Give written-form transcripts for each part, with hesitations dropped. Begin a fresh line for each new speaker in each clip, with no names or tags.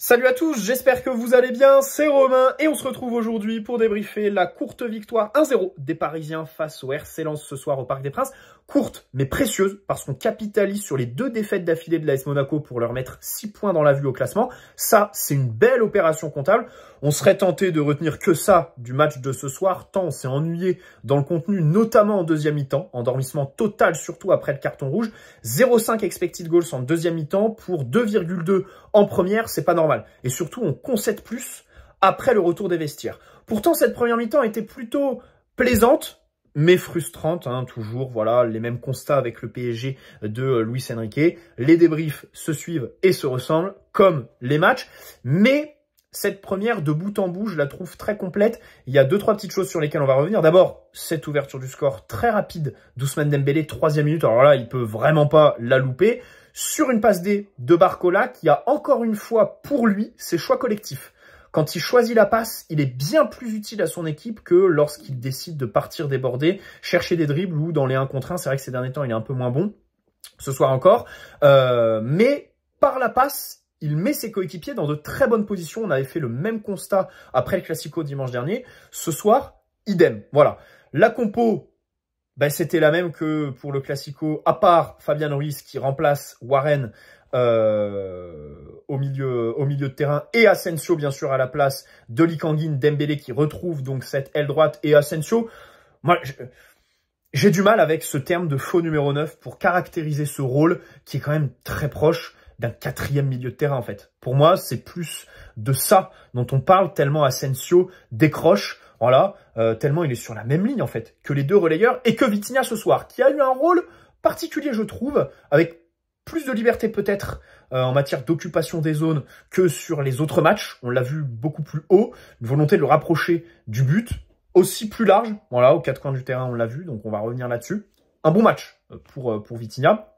Salut à tous, j'espère que vous allez bien, c'est Romain et on se retrouve aujourd'hui pour débriefer la courte victoire 1-0 des Parisiens face au RC Lens ce soir au Parc des Princes. Courte mais précieuse parce qu'on capitalise sur les 2 défaites d'affilée de l'AS Monaco pour leur mettre 6 points dans la vue au classement. Ça, c'est une belle opération comptable. On serait tenté de retenir que ça du match de ce soir, tant on s'est ennuyé dans le contenu, notamment en deuxième mi-temps. Endormissement total, surtout après le carton rouge. 0,5 expected goals en deuxième mi-temps pour 2,2 en première, c'est pas normal. Et surtout, on concède plus après le retour des vestiaires. Pourtant, cette première mi-temps était plutôt plaisante, mais frustrante, hein, toujours, voilà, les mêmes constats avec le PSG de Luis Enrique. Les débriefs se suivent et se ressemblent, comme les matchs, mais cette première, de bout en bout, je la trouve très complète. Il y a 2-3 petites choses sur lesquelles on va revenir. D'abord, cette ouverture du score très rapide d'Ousmane Dembélé, 3e minute. Alors là, il peut vraiment pas la louper. Sur une passe D de Barcola, qui a encore une fois, pour lui, ses choix collectifs. Quand il choisit la passe, il est bien plus utile à son équipe que lorsqu'il décide de partir déborder, chercher des dribbles ou dans les 1 contre 1. C'est vrai que ces derniers temps, il est un peu moins bon, ce soir encore. Mais par la passe, il met ses coéquipiers dans de très bonnes positions. On avait fait le même constat après le Classico dimanche dernier. Ce soir, idem. Voilà. La compo, c'était la même que pour le Classico, à part Fabian Ruiz qui remplace Warren au milieu de terrain et Asensio, bien sûr, à la place de Lee Kang-in, Dembélé qui retrouve donc cette aile droite et Asensio. Moi, j'ai du mal avec ce terme de faux numéro 9 pour caractériser ce rôle qui est quand même très proche d'un 4e milieu de terrain, en fait. Pour moi, c'est plus de ça dont on parle, tellement Asensio décroche, voilà, tellement il est sur la même ligne, en fait, que les 2 relayeurs, et que Vitinha ce soir, qui a eu un rôle particulier, je trouve, avec plus de liberté peut-être en matière d'occupation des zones que sur les autres matchs. On l'a vu beaucoup plus haut, une volonté de le rapprocher du but, aussi plus large, voilà, aux 4 coins du terrain, on l'a vu, donc on va revenir là-dessus. Un bon match pour Vitinha.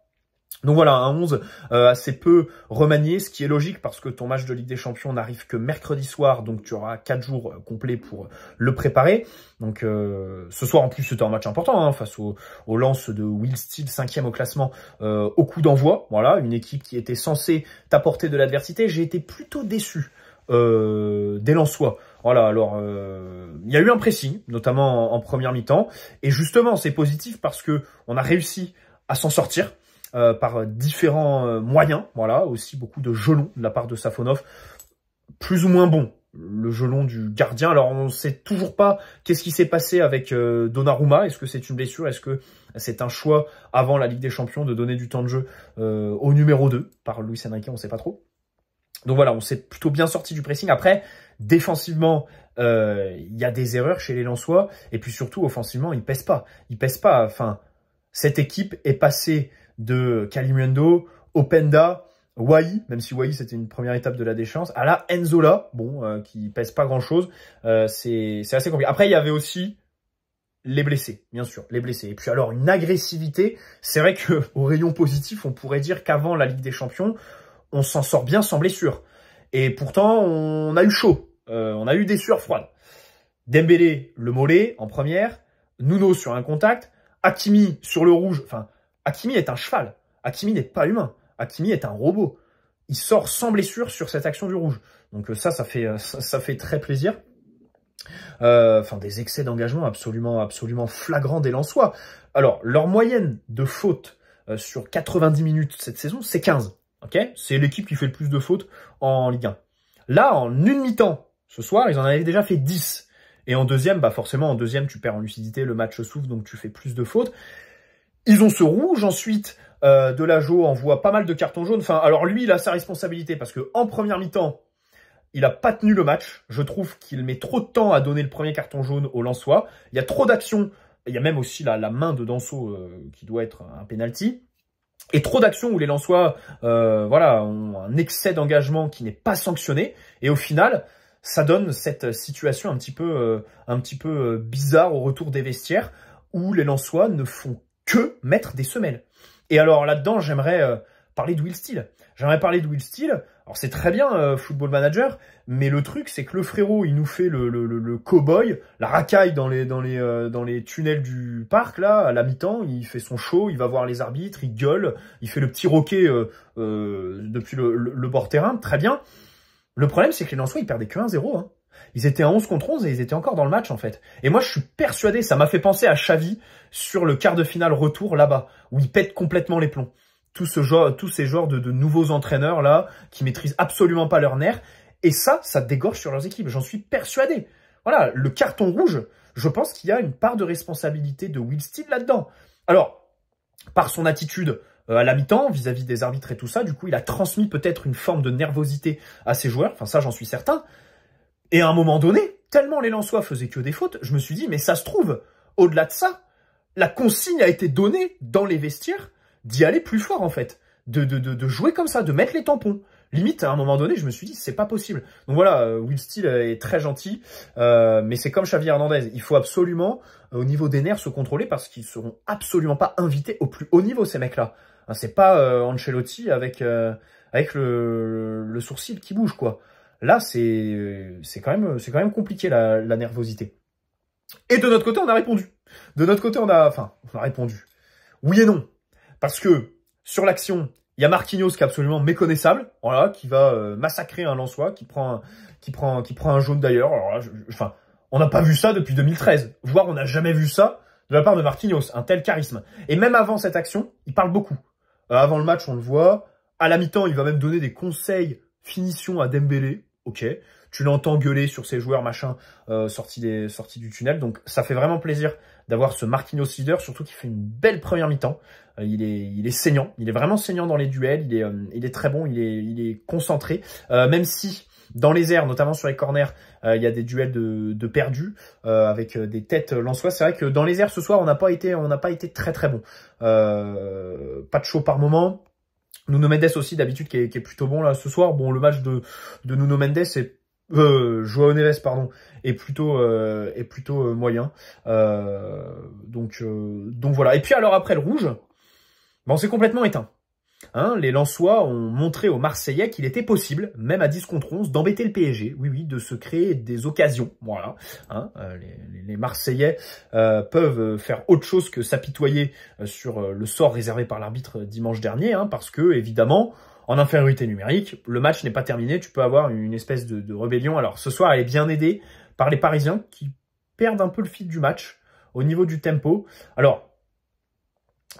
Donc voilà, un 11 assez peu remanié, ce qui est logique parce que ton match de Ligue des Champions n'arrive que mercredi soir, donc tu auras 4 jours complets pour le préparer. Donc ce soir en plus c'était un match important hein, face au Lens de Will Steele, 5e au classement au coup d'envoi. Voilà, une équipe qui était censée t'apporter de l'adversité. J'ai été plutôt déçu des Lensois. Voilà, alors il y a eu un pressing, notamment en première mi-temps, et justement c'est positif parce que on a réussi à s'en sortir. Par différents moyens, voilà, aussi beaucoup de gelons de la part de Safonov, plus ou moins bon, le gelon du gardien. Alors on ne sait toujours pas qu'est-ce qui s'est passé avec Donnarumma, est-ce que c'est une blessure, est-ce que c'est un choix avant la Ligue des Champions de donner du temps de jeu au numéro 2 par Luis Enrique, on ne sait pas trop. Donc voilà, on s'est plutôt bien sorti du pressing. Après, défensivement, il y a des erreurs chez les Lensois, et puis surtout offensivement, ils pèsent pas, enfin, cette équipe est passée de Kalimundo, Openda, Wai, même si Wai c'était une première étape de la déchéance, à la Enzola, bon, qui pèse pas grand chose, c'est assez compliqué. Après, il y avait aussi les blessés, bien sûr, les blessés. Et puis alors, une agressivité, c'est vrai que au rayon positif, on pourrait dire qu'avant la Ligue des Champions, on s'en sort bien sans blessure. Et pourtant, on a eu chaud, on a eu des sueurs froides. Dembélé, le mollet, en première, Nuno sur un contact, Hakimi sur le rouge, enfin, Hakimi est un cheval. Hakimi n'est pas humain. Hakimi est un robot. Il sort sans blessure sur cette action du rouge. Donc ça fait très plaisir. Enfin, des excès d'engagement absolument flagrants des Lensois. Alors, leur moyenne de fautes sur 90 minutes cette saison, c'est 15. Okay, c'est l'équipe qui fait le plus de fautes en Ligue 1. Là, en une mi-temps, ce soir, ils en avaient déjà fait 10. Et en deuxième, forcément, en deuxième, tu perds en lucidité, le match souffle, donc tu fais plus de fautes. Ils ont ce rouge, ensuite, Delageau envoie pas mal de cartons jaunes. Enfin, alors lui, il a sa responsabilité parce que en première mi-temps, il a pas tenu le match. Je trouve qu'il met trop de temps à donner le premier carton jaune au Lensois. Il y a trop d'actions. Il y a même aussi la main de Danso qui doit être un penalty. Et trop d'actions où les Lensois voilà, ont un excès d'engagement qui n'est pas sanctionné. Et au final, ça donne cette situation un petit peu bizarre au retour des vestiaires où les Lensois ne font que mettre des semelles. Et alors là-dedans, j'aimerais parler de Will Steele. Alors c'est très bien Football Manager, mais le truc c'est que le frérot, il nous fait le cow-boy, la racaille dans les tunnels du parc là, à la mi-temps, il fait son show, il va voir les arbitres, il gueule, il fait le petit roquet depuis le bord terrain, très bien. Le problème, c'est que les Lensois, ils perdaient que 1-0. Hein. Ils étaient à 11 contre 11 et ils étaient encore dans le match, en fait. Et moi, je suis persuadé, ça m'a fait penser à Xavi sur le quart de finale retour, là-bas, où il pète complètement les plombs. Tous ces genres de nouveaux entraîneurs, là, qui maîtrisent absolument pas leurs nerfs. Et ça dégorge sur leurs équipes. J'en suis persuadé. Voilà, le carton rouge, je pense qu'il y a une part de responsabilité de Will Steele là-dedans. Alors, par son attitude à la mi-temps, vis-à-vis des arbitres et tout ça, du coup, il a transmis peut-être une forme de nervosité à ses joueurs. Enfin, ça, j'en suis certain. Et à un moment donné, tellement les Lensois faisaient que des fautes, je me suis dit, mais ça se trouve, au-delà de ça, la consigne a été donnée dans les vestiaires d'y aller plus fort, en fait. De jouer comme ça, de mettre les tampons. Limite, à un moment donné, je me suis dit, c'est pas possible. Donc voilà, Will Steele est très gentil, mais c'est comme Xavi Hernandez. Il faut absolument, au niveau des nerfs, se contrôler parce qu'ils seront absolument pas invités au plus haut niveau, ces mecs-là. Hein, c'est pas Ancelotti avec le sourcil qui bouge, quoi. Là, c'est quand même compliqué, la nervosité. Et de notre côté, on a répondu. De notre côté, on a répondu. Oui et non. Parce que, sur l'action, il y a Marquinhos qui est absolument méconnaissable, voilà, qui va massacrer un Lensois, qui prend un jaune d'ailleurs. Alors là, on n'a pas vu ça depuis 2013, voire on n'a jamais vu ça de la part de Marquinhos, un tel charisme. Et même avant cette action, il parle beaucoup. Avant le match, on le voit. À la mi-temps, il va même donner des conseils finition à Dembélé. Ok, tu l'entends gueuler sur ses joueurs, machin, sortis du tunnel. Donc ça fait vraiment plaisir d'avoir ce Marquinhos leader, surtout qu'il fait une belle première mi-temps. Il est saignant, il est vraiment saignant dans les duels, il est très bon, il est concentré, même si dans les airs, notamment sur les corners, il y a des duels de perdus avec des têtes lensois. C'est vrai que dans les airs ce soir, on n'a pas été très très bon. Pas de chaud par moment. Nuno Mendes aussi d'habitude qui est plutôt bon là ce soir. Bon, le match de Nuno Mendes João Neves pardon est plutôt moyen. Donc voilà. Et puis alors après le rouge, on s'est complètement éteint. Hein, les Lensois ont montré aux Marseillais qu'il était possible, même à 10 contre 11, d'embêter le PSG. Oui, de se créer des occasions. Voilà. Hein, les Marseillais peuvent faire autre chose que s'apitoyer sur le sort réservé par l'arbitre dimanche dernier, hein, parce que, évidemment, en infériorité numérique, le match n'est pas terminé. Tu peux avoir une espèce de rébellion. Alors, ce soir, elle est bien aidée par les Parisiens qui perdent un peu le fil du match au niveau du tempo. Alors,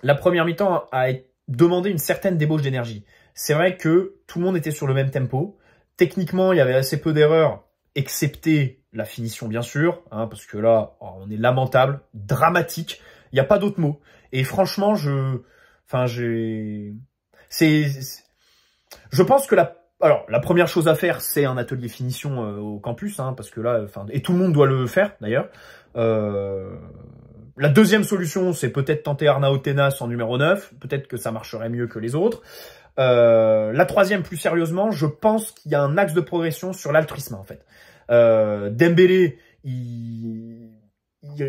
la première mi-temps a demandé une certaine débauche d'énergie. C'est vrai que tout le monde était sur le même tempo. Techniquement, il y avait assez peu d'erreurs, excepté la finition, bien sûr, hein, parce que là, on est lamentable, dramatique. Il n'y a pas d'autre mot. Et franchement, je pense que la première chose à faire, c'est un atelier finition au campus, hein, parce que là, et tout le monde doit le faire, d'ailleurs. La deuxième solution, c'est peut-être tenter Arnau Tenas en numéro 9. Peut-être que ça marcherait mieux que les autres. La troisième, plus sérieusement, je pense qu'il y a un axe de progression sur l'altruisme, en fait. Dembélé, il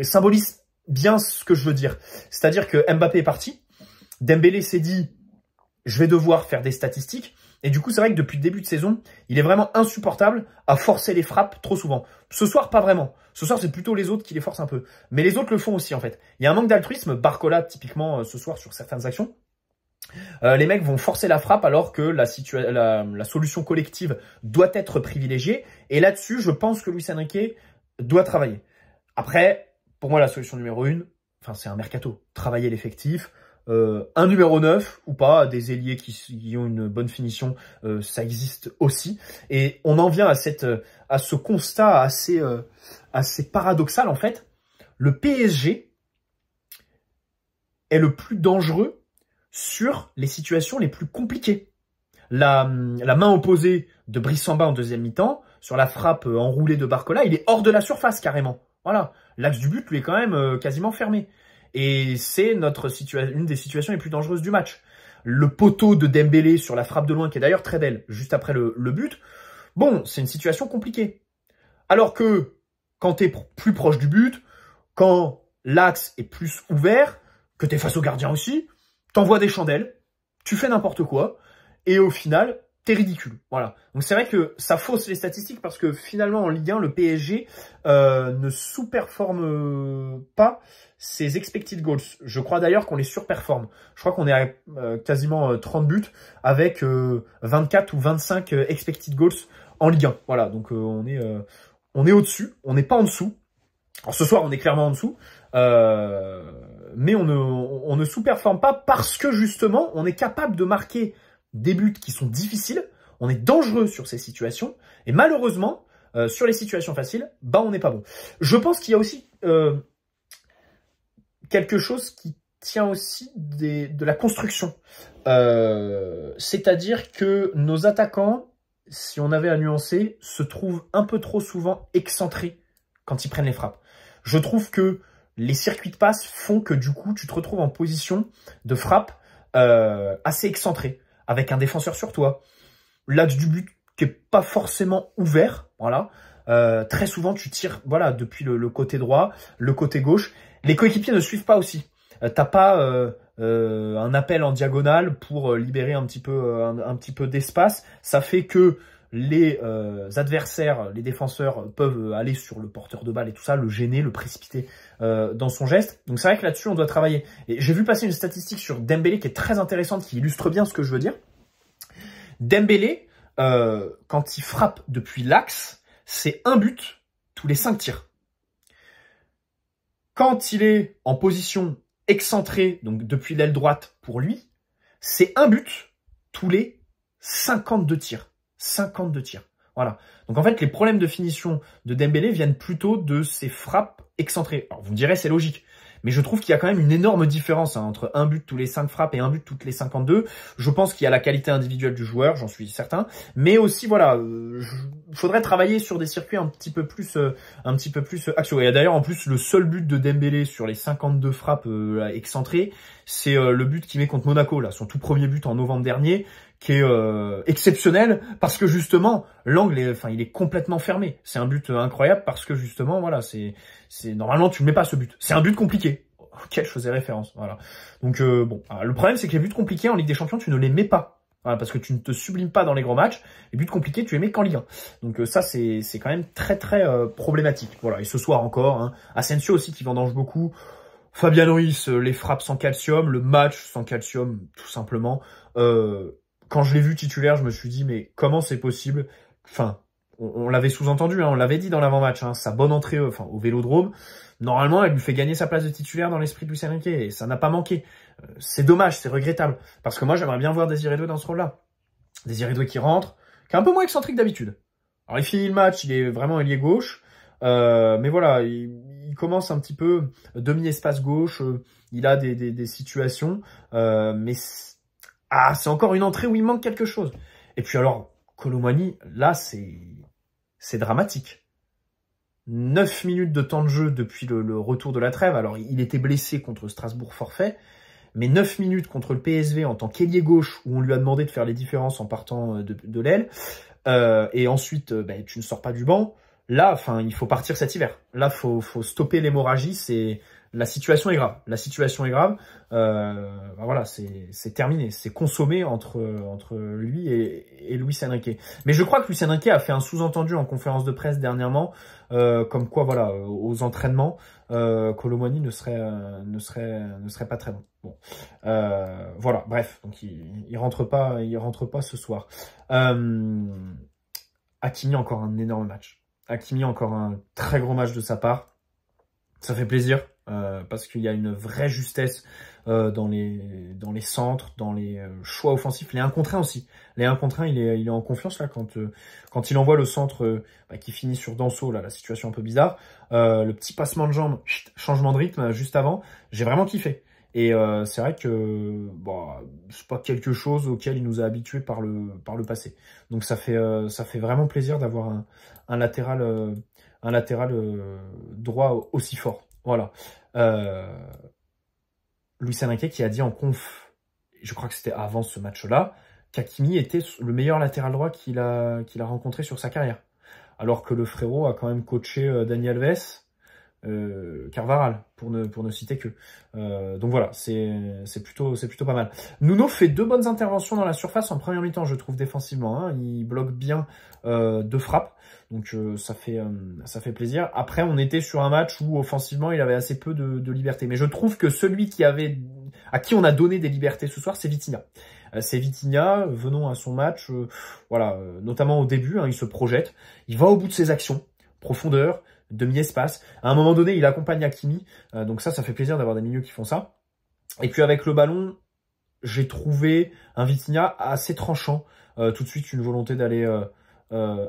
symbolise bien ce que je veux dire. C'est-à-dire que Mbappé est parti. Dembélé s'est dit, je vais devoir faire des statistiques. Et du coup, c'est vrai que depuis le début de saison, il est vraiment insupportable à forcer les frappes trop souvent. Ce soir, pas vraiment. Ce soir, c'est plutôt les autres qui les forcent un peu. Mais les autres le font aussi, en fait. Il y a un manque d'altruisme. Barcola, typiquement, ce soir, sur certaines actions. Les mecs vont forcer la frappe alors que la solution collective doit être privilégiée. Et là-dessus, je pense que Luis Enrique doit travailler. Après, pour moi, la solution numéro 1, c'est un mercato. Travailler l'effectif. Un numéro 9 ou pas, des ailiers qui ont une bonne finition, ça existe aussi. Et on en vient à ce constat assez paradoxal, en fait. Le PSG est le plus dangereux sur les situations les plus compliquées. La main opposée de Brice Samba en deuxième mi-temps, sur la frappe enroulée de Barcola, il est hors de la surface carrément. Voilà, l'axe du but lui est quand même quasiment fermé. Et c'est une des situations les plus dangereuses du match. Le poteau de Dembélé sur la frappe de loin, qui est d'ailleurs très belle, juste après le but. Bon, c'est une situation compliquée. Alors que, quand tu es plus proche du but, quand l'axe est plus ouvert, que tu es face au gardien aussi, t'envoies des chandelles, tu fais n'importe quoi, et au final, t'es ridicule. Voilà. Donc c'est vrai que ça fausse les statistiques parce que finalement en Ligue 1, le PSG ne sous-performe pas ses expected goals. Je crois d'ailleurs qu'on les surperforme. Je crois qu'on est à quasiment 30 buts avec 24 ou 25 expected goals en Ligue 1. Voilà, donc on est au-dessus, on n'est pas en dessous. Alors ce soir, on est clairement en dessous, mais on ne sous-performe pas parce que justement, on est capable de marquer des buts qui sont difficiles, on est dangereux sur ces situations, et malheureusement, sur les situations faciles, on n'est pas bon. Je pense qu'il y a aussi quelque chose qui tient aussi de la construction. C'est-à-dire que nos attaquants, si on avait à nuancer, se trouvent un peu trop souvent excentrés quand ils prennent les frappes. Je trouve que les circuits de passe font que du coup, tu te retrouves en position de frappe assez excentrée, avec un défenseur sur toi. L'axe du but qui est pas forcément ouvert, voilà. Très souvent, tu tires voilà, depuis le côté droit, le côté gauche. Les coéquipiers ne suivent pas aussi. T'as pas un appel en diagonale pour libérer un petit peu d'espace. Ça fait que les adversaires, les défenseurs peuvent aller sur le porteur de balle et tout ça, le gêner, le précipiter dans son geste. Donc c'est vrai que là-dessus, on doit travailler. Et j'ai vu passer une statistique sur Dembélé qui est très intéressante, qui illustre bien ce que je veux dire. Dembélé, quand il frappe depuis l'axe, c'est un but tous les 5 tirs. Quand il est en position excentrée, donc depuis l'aile droite pour lui, c'est un but tous les 52 tirs. 52 tirs. Voilà. Donc en fait, les problèmes de finition de Dembélé viennent plutôt de ses frappes excentrées. Alors vous me direz, c'est logique. Mais je trouve qu'il y a quand même une énorme différence entre un but tous les 5 frappes et un but toutes les 52. Je pense qu'il y a la qualité individuelle du joueur, j'en suis certain. Mais aussi, voilà, faudrait travailler sur des circuits un petit peu plus axiaux. Et d'ailleurs, en plus, le seul but de Dembélé sur les 52 frappes excentrées, c'est le but qu'il met contre Monaco, là, son tout premier but en novembre dernier, qui est exceptionnel parce que justement l'angle il est complètement fermé. C'est un but incroyable parce que justement voilà, c'est normalement tu ne mets pas ce but. C'est un but compliqué auquel je faisais référence. Voilà. Donc bon, le problème c'est que les buts compliqués en Ligue des Champions, tu ne les mets pas. Voilà, parce que tu ne te sublimes pas dans les gros matchs. Les buts compliqués, tu les mets qu'en Ligue 1. Donc ça, c'est quand même très problématique. Voilà. Et ce soir encore, hein, Asensio aussi qui vendange beaucoup. Fabian Ruiz, les frappes sans calcium, le match sans calcium, tout simplement. Quand je l'ai vu titulaire, je me suis dit, mais comment c'est possible? Enfin, on l'avait sous-entendu, hein, on l'avait dit dans l'avant-match, hein, sa bonne entrée au Vélodrome, normalement, elle lui fait gagner sa place de titulaire dans l'esprit de Luis Enrique, et ça n'a pas manqué. C'est dommage, c'est regrettable, parce que moi, j'aimerais bien voir Désiré Doué dans ce rôle-là. Désiré Doué qui rentre, qui est un peu moins excentrique d'habitude. Alors, il finit le match, il est vraiment ailier gauche, mais voilà, il commence un petit peu demi-espace gauche, il a des situations, mais c'est encore une entrée où il manque quelque chose. Et puis alors, Kolo Muani, là, c'est dramatique. 9 minutes de temps de jeu depuis le retour de la trêve. Alors, il était blessé contre Strasbourg forfait, mais 9 minutes contre le PSV en tant qu'ailier gauche, où on lui a demandé de faire les différences en partant de l'aile, et ensuite, tu ne sors pas du banc. Là, il faut partir cet hiver. Là, faut stopper l'hémorragie. La situation est grave. La situation est grave. Voilà, c'est terminé. C'est consommé entre lui et Luis Enrique. Mais je crois que Luis Enrique a fait un sous-entendu en conférence de presse dernièrement, comme quoi, voilà, aux entraînements, Kolo Muani ne serait pas très bon. Bon, voilà, bref. Donc il rentre pas ce soir. Hakimi encore un énorme match. Hakimi encore un très gros match de sa part. Ça fait plaisir. Parce qu'il y a une vraie justesse dans les centres, dans les choix offensifs, les 1 contre 1 aussi. Les 1 contre 1, il est en confiance là quand il envoie le centre qui finit sur Danso, là, la situation un peu bizarre. Le petit passement de jambe, changement de rythme juste avant, j'ai vraiment kiffé. Et c'est vrai que c'est pas quelque chose auquel il nous a habitués par le passé. Donc ça fait vraiment plaisir d'avoir un latéral droit aussi fort. Voilà. Luis Enrique qui a dit en conf, je crois que c'était avant ce match-là, qu'Hakimi était le meilleur latéral droit qu'il a rencontré sur sa carrière. Alors que le frérot a quand même coaché Dani Alves, Carvajal, pour ne citer que. Donc voilà, c'est plutôt pas mal. Nuno fait 2 bonnes interventions dans la surface en première mi-temps, je trouve, défensivement. Hein. Il bloque bien 2 frappes, donc ça fait plaisir. Après, on était sur un match où offensivement, il avait assez peu de liberté. Mais je trouve que celui à qui on a donné des libertés ce soir, c'est Vitinha. c'est Vitinha. Venons à son match, voilà, notamment au début, hein, il se projette, il va au bout de ses actions, profondeur, demi-espace. À un moment donné, il accompagne Hakimi, donc ça fait plaisir d'avoir des milieux qui font ça. Et puis avec le ballon, j'ai trouvé un Vitinha assez tranchant, tout de suite une volonté d'aller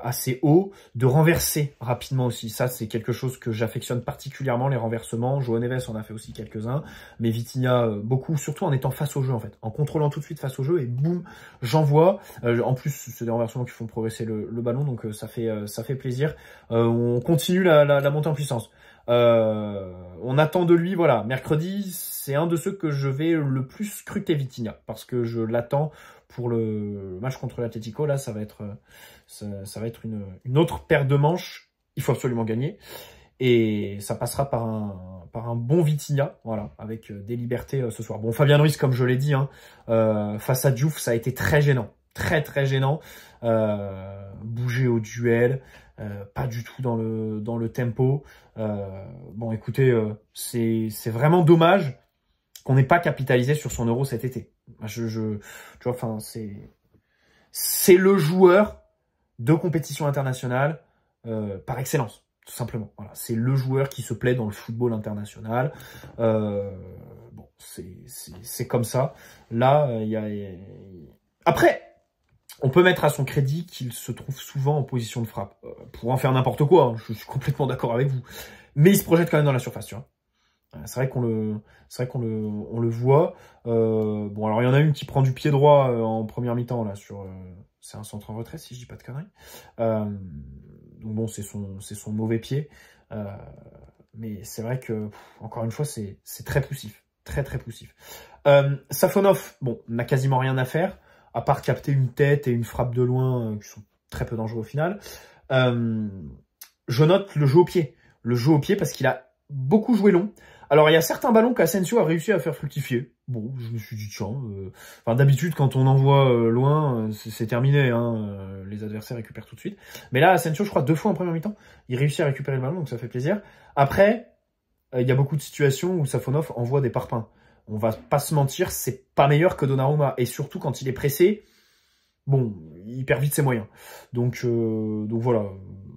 assez haut, de renverser rapidement aussi. Ça, c'est quelque chose que j'affectionne particulièrement, les renversements. João Neves en a fait aussi quelques-uns, mais Vitinha, beaucoup, surtout en étant face au jeu, en fait. En contrôlant tout de suite face au jeu, et boum, j'envoie. En plus, c'est des renversements qui font progresser le ballon, donc ça fait plaisir. On continue la montée en puissance. On attend de lui, voilà, mercredi, c'est un de ceux que je vais le plus scruter Vitinha, parce que je l'attends pour le match contre l'Atlético. Là, ça va être une autre paire de manches. Il faut absolument gagner. Et ça passera par un bon Vitinha, voilà, avec des libertés ce soir. Bon, Fabien Ruiz, comme je l'ai dit, hein, face à Diouf, ça a été très gênant. Très, très gênant. Bouger au duel, pas du tout dans le tempo. Bon, écoutez, c'est vraiment dommage qu'on n'ait pas capitalisé sur son Euro cet été. Tu vois, enfin, c'est le joueur de compétition internationale par excellence, tout simplement. Voilà, c'est le joueur qui se plaît dans le football international. Bon, c'est comme ça. Là, après, on peut mettre à son crédit qu'il se trouve souvent en position de frappe. Pour en faire n'importe quoi, hein, je suis complètement d'accord avec vous. Mais il se projette quand même dans la surface, tu vois. C'est vrai qu'on le voit. Bon, alors il y en a une qui prend du pied droit en première mi-temps là sur. C'est un centre en retrait si je dis pas de conneries. Donc bon, c'est son mauvais pied. Mais c'est vrai que encore une fois, c'est très poussif, très très poussif. Safonov, bon, n'a quasiment rien à faire à part capter une tête et une frappe de loin qui sont très peu dangereux au final. Je note le jeu au pied. Le jeu au pied parce qu'il a beaucoup joué long. Alors, il y a certains ballons qu'Asensio a réussi à faire fructifier. Bon, je me suis dit, tiens, enfin, d'habitude, quand on envoie loin, c'est terminé, hein, les adversaires récupèrent tout de suite. Mais là, Asensio, je crois, 2 fois en première mi-temps, il réussit à récupérer le ballon, donc ça fait plaisir. Après, il y a beaucoup de situations où Safonov envoie des parpaings. On va pas se mentir, c'est pas meilleur que Donnarumma. Et surtout, quand il est pressé, bon, il perd vite ses moyens. Donc voilà,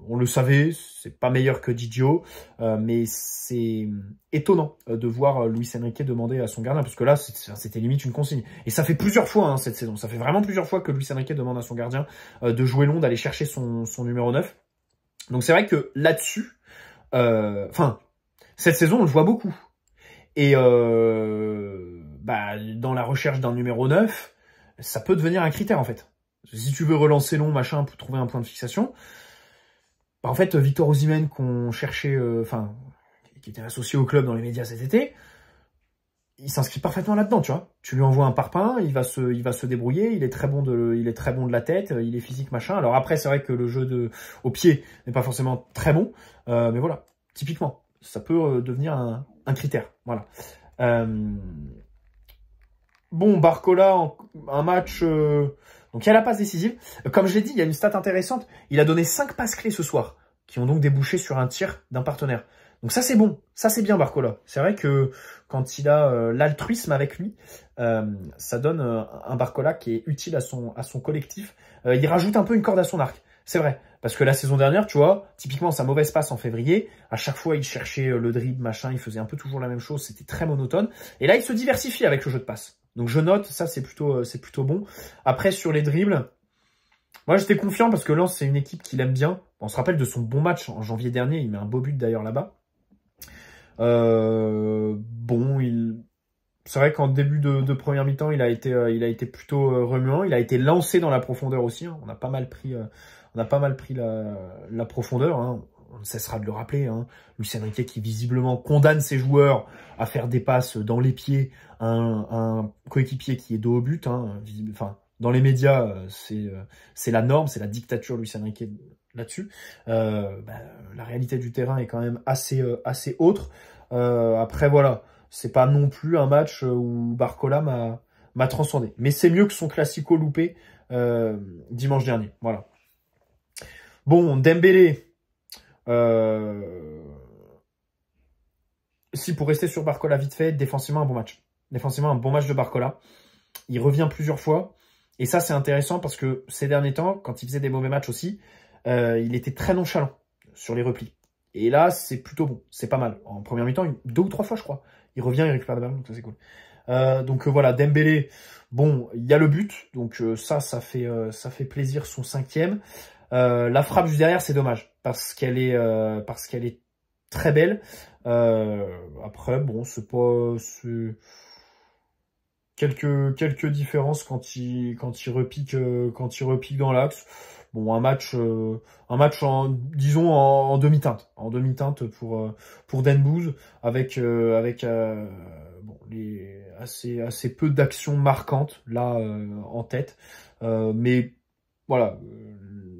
on le savait, c'est pas meilleur que Didio, mais c'est étonnant de voir Luis Enrique demander à son gardien, parce que là, c'était limite une consigne. Et ça fait plusieurs fois hein, cette saison, ça fait vraiment plusieurs fois que Luis Enrique demande à son gardien de jouer long, d'aller chercher son numéro 9. Donc c'est vrai que là-dessus, enfin, cette saison, on le voit beaucoup. Et dans la recherche d'un numéro 9, ça peut devenir un critère en fait. Si tu veux relancer long, machin, pour trouver un point de fixation, en fait, Victor Osimhen qu'on cherchait, qui était associé au club dans les médias cet été, il s'inscrit parfaitement là-dedans, tu vois. Tu lui envoies un parpaing, il va se débrouiller, il est très bon de la tête, il est physique, machin. Alors après, c'est vrai que le jeu au pied n'est pas forcément très bon, mais voilà, typiquement, ça peut devenir un critère, voilà. Bon, Barcola, un match... donc il y a la passe décisive. Comme je l'ai dit, il y a une stat intéressante. Il a donné 5 passes clés ce soir, qui ont donc débouché sur un tir d'un partenaire. Donc ça c'est bon, ça c'est bien Barcola. C'est vrai que quand il a l'altruisme avec lui, ça donne un Barcola qui est utile à son collectif. Il rajoute un peu une corde à son arc, c'est vrai. Parce que la saison dernière, tu vois, typiquement sa mauvaise passe en février, à chaque fois il cherchait le dribble, machin, il faisait un peu toujours la même chose, c'était très monotone. Et là il se diversifie avec le jeu de passe. Donc je note, ça c'est plutôt bon. Après sur les dribbles, moi j'étais confiant parce que Lens c'est une équipe qu'il aime bien. On se rappelle de son bon match en janvier dernier, il met un beau but d'ailleurs là-bas. C'est vrai qu'en début de première mi-temps, il a été plutôt remuant. Il a été lancé dans la profondeur aussi. Hein. On a pas mal pris la profondeur. Hein. On ne cessera de le rappeler. Hein. Luis Enrique qui visiblement condamne ses joueurs à faire des passes dans les pieds à un coéquipier qui est dos au but. Hein. Enfin, dans les médias, c'est la norme, c'est la dictature Luis Enrique là-dessus. La réalité du terrain est quand même assez autre. Après, voilà, c'est pas non plus un match où Barcola m'a transcendé. Mais c'est mieux que son classico loupé dimanche dernier. Voilà. Bon, Dembélé. Si, pour rester sur Barcola vite fait, défensivement, un bon match. Défensivement, un bon match de Barcola. il revient plusieurs fois. Et ça, c'est intéressant parce que ces derniers temps, quand il faisait des mauvais matchs aussi, il était très nonchalant sur les replis. Et là, c'est plutôt bon, c'est pas mal. En première mi-temps, 2 ou 3 fois, je crois. Il revient, il récupère le ballon, donc ça c'est cool. Donc voilà, Dembélé, bon, il y a le but, donc ça fait plaisir, son 5e. La frappe juste derrière, c'est dommage, parce qu'elle est très belle. Après, bon, c'est quelques différences quand il repique dans l'axe. Bon, un match disons en demi-teinte pour Den Bouz avec bon, assez peu d'actions marquantes là en tête, mais voilà,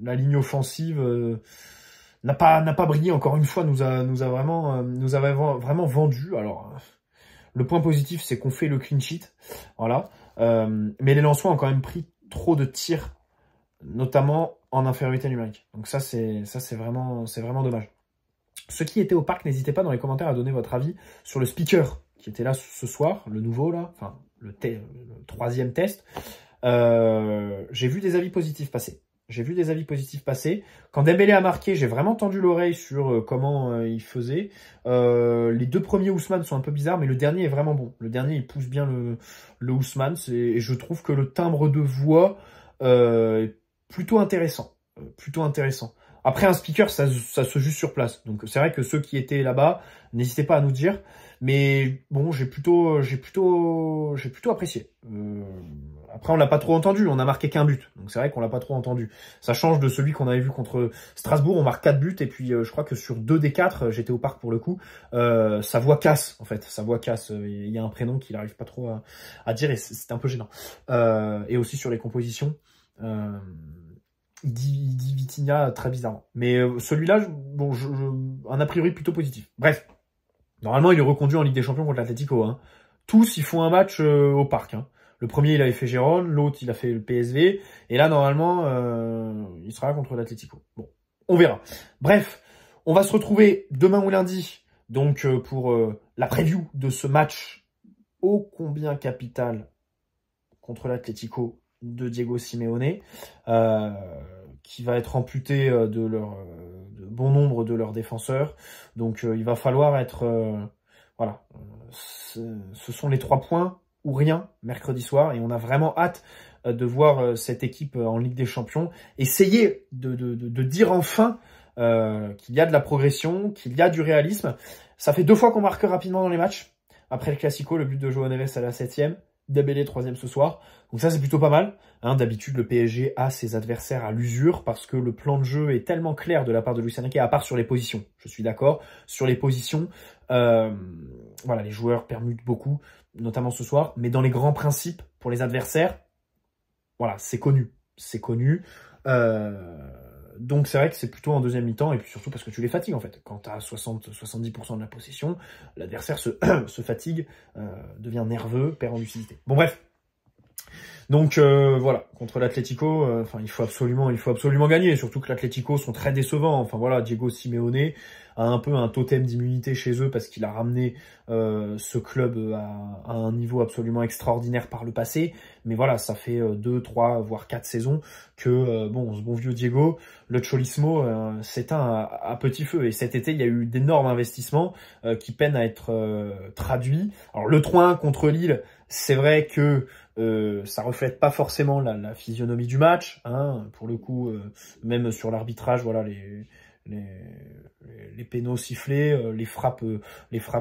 la ligne offensive n'a pas brillé, encore une fois, nous a vraiment vendu. Alors le point positif, c'est qu'on fait le clean sheet, voilà, mais les Lensois ont quand même pris trop de tirs, notamment en infériorité numérique. Donc ça c'est vraiment dommage. Ceux qui étaient au parc, n'hésitez pas dans les commentaires à donner votre avis sur le speaker qui était là ce soir, le nouveau là, enfin le 3e test. J'ai vu des avis positifs passer. Quand Dembélé a marqué, j'ai vraiment tendu l'oreille sur comment il faisait. Les 2 premiers Ousmane sont un peu bizarres, mais le dernier est vraiment bon. Le dernier, il pousse bien le Ousmane. Et je trouve que le timbre de voix est plutôt intéressant. Après, un speaker, ça se juge sur place. Donc, c'est vrai que ceux qui étaient là-bas, n'hésitez pas à nous dire. Mais bon, j'ai plutôt apprécié. Après, on l'a pas trop entendu. On a marqué qu'un but. Donc, c'est vrai qu'on l'a pas trop entendu. Ça change de celui qu'on avait vu contre Strasbourg. On marque 4 buts. Et puis, je crois que sur 2 des 4, j'étais au parc pour le coup, sa voix casse, en fait. Sa voix casse. Il y a un prénom qu'il n'arrive pas trop à dire et c'est un peu gênant. Et aussi sur les compositions. Il dit Vitinha très bizarrement. Mais celui-là, bon, un a priori plutôt positif. Bref. Normalement, il est reconduit en Ligue des Champions contre l'Atlético. Hein. Tous, ils font un match au parc. Hein. Le premier, il avait fait Gérone. L'autre, il a fait le PSV. Et là, normalement, il sera contre l'Atlético. Bon, on verra. Bref, on va se retrouver demain ou lundi. Donc, pour la preview de ce match ô combien capital contre l'Atlético de Diego Simeone, qui va être amputé de bon nombre de leurs défenseurs. Donc il va falloir être... voilà, ce sont les 3 points ou rien mercredi soir. Et on a vraiment hâte de voir cette équipe en Ligue des Champions. Essayer de dire enfin qu'il y a de la progression, qu'il y a du réalisme. Ça fait 2 fois qu'on marque rapidement dans les matchs. Après le Classico, le but de João Neves à la 7e. Dembélé 3e ce soir. Donc ça, c'est plutôt pas mal. Hein, d'habitude, le PSG a ses adversaires à l'usure parce que le plan de jeu est tellement clair de la part de Luis Enrique, à part sur les positions. Je suis d'accord. Sur les positions, voilà, les joueurs permutent beaucoup, notamment ce soir. Mais dans les grands principes, pour les adversaires, voilà, c'est connu. Donc c'est vrai que c'est plutôt en deuxième mi-temps, et puis surtout parce que tu les fatigues en fait. Quand tu as 60-70% de la possession, l'adversaire se fatigue, devient nerveux, perd en lucidité. Bon bref. Donc voilà, contre l'Atlético, enfin il faut absolument gagner, surtout que l'Atlético sont très décevants. Enfin voilà, Diego Simeone a un peu un totem d'immunité chez eux parce qu'il a ramené ce club à un niveau absolument extraordinaire par le passé. Mais voilà, ça fait 2, 3, voire 4 saisons que bon, ce bon vieux Diego, le Cholismo s'éteint à petit feu. Et cet été, il y a eu d'énormes investissements qui peinent à être traduits. Alors le 3-1 contre Lille, c'est vrai que ça reflète pas forcément la physionomie du match, hein. Pour le coup, même sur l'arbitrage, voilà, les pénaux sifflés, les frappes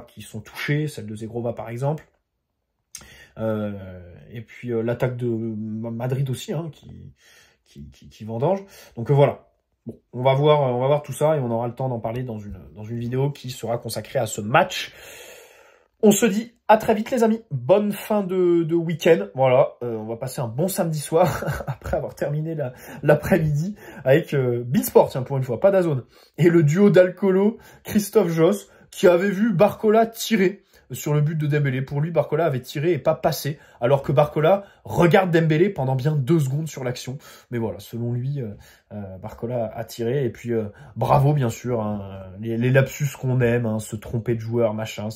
qui sont touchées, celle de Zegrova par exemple, et puis l'attaque de Madrid aussi, hein, qui vendange. Donc voilà. Bon, on va voir tout ça et on aura le temps d'en parler dans une vidéo qui sera consacrée à ce match. On se dit à très vite les amis, bonne fin de week-end, voilà, on va passer un bon samedi soir, après avoir terminé l'après-midi avec Beansport, tiens pour une fois, pas d'Azone, et le duo d'Alcolo, Christophe Josse, qui avait vu Barcola tirer sur le but de Dembélé. Pour lui, Barcola avait tiré et pas passé, alors que Barcola regarde Dembélé pendant bien 2 secondes sur l'action. Mais voilà, selon lui, Barcola a tiré, et puis bravo bien sûr, hein, les lapsus qu'on aime, hein, se tromper de joueur, machin,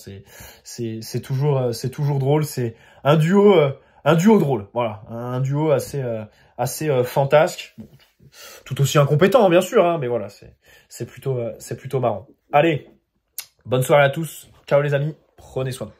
c'est toujours drôle, c'est un duo un duo drôle, voilà, un duo assez fantasque, bon, tout aussi incompétent bien sûr, hein, mais voilà, c'est plutôt marrant. Allez, bonne soirée à tous, ciao les amis, prenez soin de vous.